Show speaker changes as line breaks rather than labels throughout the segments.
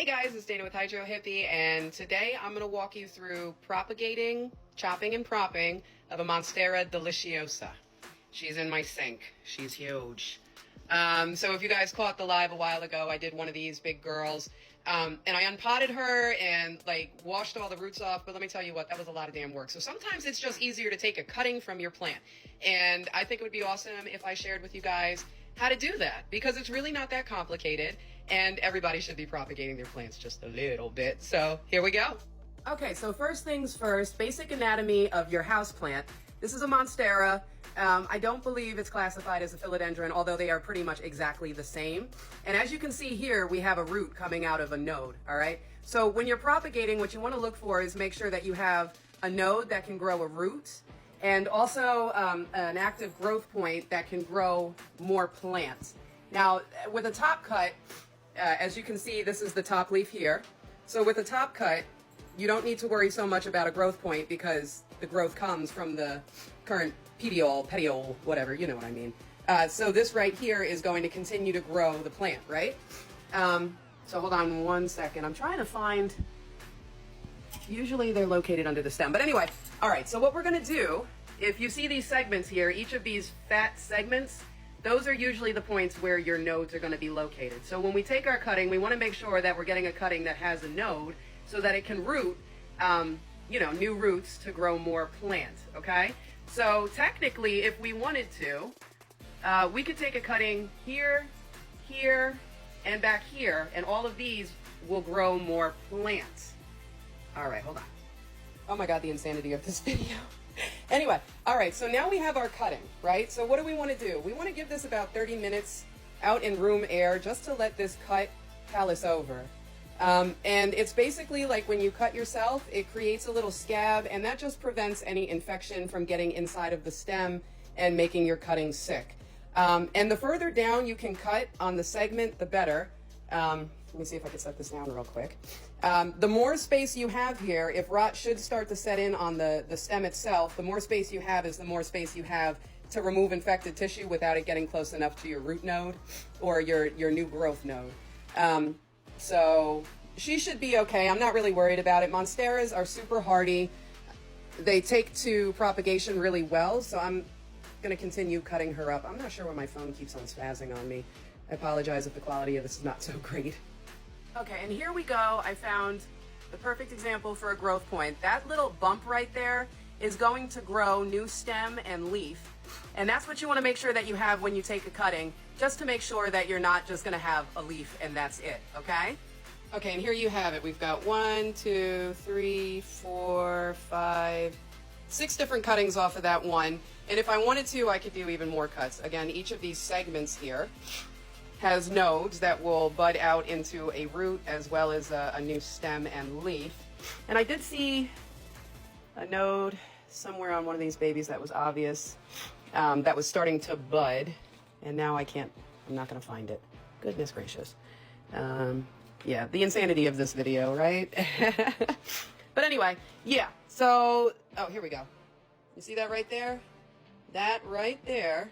Hey guys, it's Dana with Hydro Hippie, and today I'm going to walk you through propagating, chopping, and propping of a monstera deliciosa. She's in my sink. She's huge. So if you guys caught the live a while ago, I did one of these big girls, and I unpotted her and washed all the roots off, but let me tell you what, that was a lot of damn work. So sometimes it's just easier to take a cutting from your plant, and I think it would be awesome if I shared with you guys how to do that, because it's really not that complicated, and everybody should be propagating their plants just a little bit. So here we go. Okay, so first things first, basic anatomy of your house plant. This is a monstera. I don't believe it's classified as a philodendron, although they are pretty much exactly the same. And as you can see here, we have a root coming out of a node, all right? So when you're propagating, what you want to look for is make sure that you have a node that can grow a root, and also an active growth point that can grow more plants. Now, with a top cut, as you can see, this is the top leaf here. So with a top cut, you don't need to worry so much about a growth point because the growth comes from the current petiole, whatever, you know what I mean. So this right here is going to continue to grow the plant, right? So hold on one second. I'm trying to find, usually they're located under the stem. But anyway, all right, so what we're gonna do, if you see these segments here, each of these fat segments, those are usually the points where your nodes are gonna be located. So when we take our cutting, we wanna make sure that we're getting a cutting that has a node so that it can root, new roots to grow more plant, okay? So technically, if we wanted to, we could take a cutting here, here, and back here, and all of these will grow more plants. All right, hold on. Oh my God, the insanity of this video. Anyway, all right, so now we have our cutting, right? So what do we want to do? We want to give this about 30 minutes out in room air just to let this cut callus over. And it's basically like when you cut yourself, it creates a little scab, and that just prevents any infection from getting inside of the stem and making your cutting sick. And the further down you can cut on the segment, the better. Let me see if I can set this down real quick. The more space you have here, if rot should start to set in on the stem itself, the more space you have is the more space you have to remove infected tissue without it getting close enough to your root node or your new growth node. So she should be okay. I'm not really worried about it. Monsteras are super hardy. They take to propagation really well, so I'm going to continue cutting her up. I'm not sure why my phone keeps on spazzing on me. I apologize if the quality of this is not so great. Okay, and here we go. I found the perfect example for a growth point. That little bump right there is going to grow new stem and leaf. And that's what you want to make sure that you have when you take a cutting, just to make sure that you're not just going to have a leaf and that's it, okay? Okay, and here you have it. We've got 1, 2, 3, 4, 5, 6 different cuttings off of that one. And if I wanted to, I could do even more cuts. Again, each of these segments here has nodes that will bud out into a root as well as a new stem and leaf. And I did see a node somewhere on one of these babies that was obvious, that was starting to bud, and now I'm not gonna find it. Goodness gracious. Yeah, the insanity of this video, right? But anyway, yeah, so, oh, here we go. You see that right there? That right there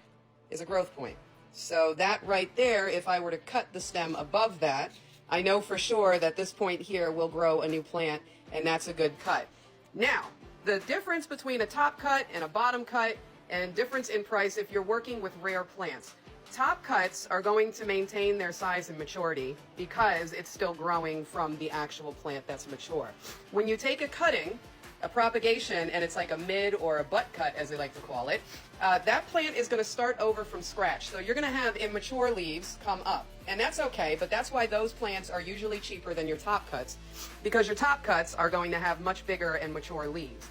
is a growth point. So that right there, if I were to cut the stem above that, I know for sure that this point here will grow a new plant, and that's a good cut. Now, the difference between a top cut and a bottom cut, and difference in price if you're working with rare plants. Top cuts are going to maintain their size and maturity because it's still growing from the actual plant that's mature. When you take a cutting, a propagation, and it's like a mid or a butt cut, as they like to call it, that plant is going to start over from scratch. So you're going to have immature leaves come up, and that's okay, but that's why those plants are usually cheaper than your top cuts, because your top cuts are going to have much bigger and mature leaves.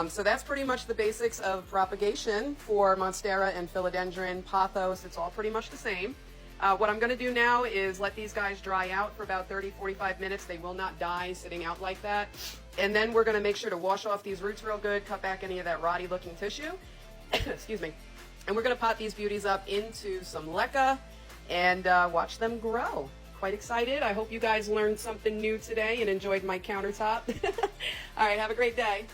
So that's pretty much the basics of propagation for monstera and philodendron, pothos. It's all pretty much the same. What I'm going to do now is let these guys dry out for about 30-45 minutes. They will not die sitting out like that. And then we're going to make sure to wash off these roots real good, cut back any of that rotty looking tissue. Excuse me. And we're going to pot these beauties up into some leca and watch them grow. Quite excited. I hope you guys learned something new today and enjoyed my countertop. All right, have a great day.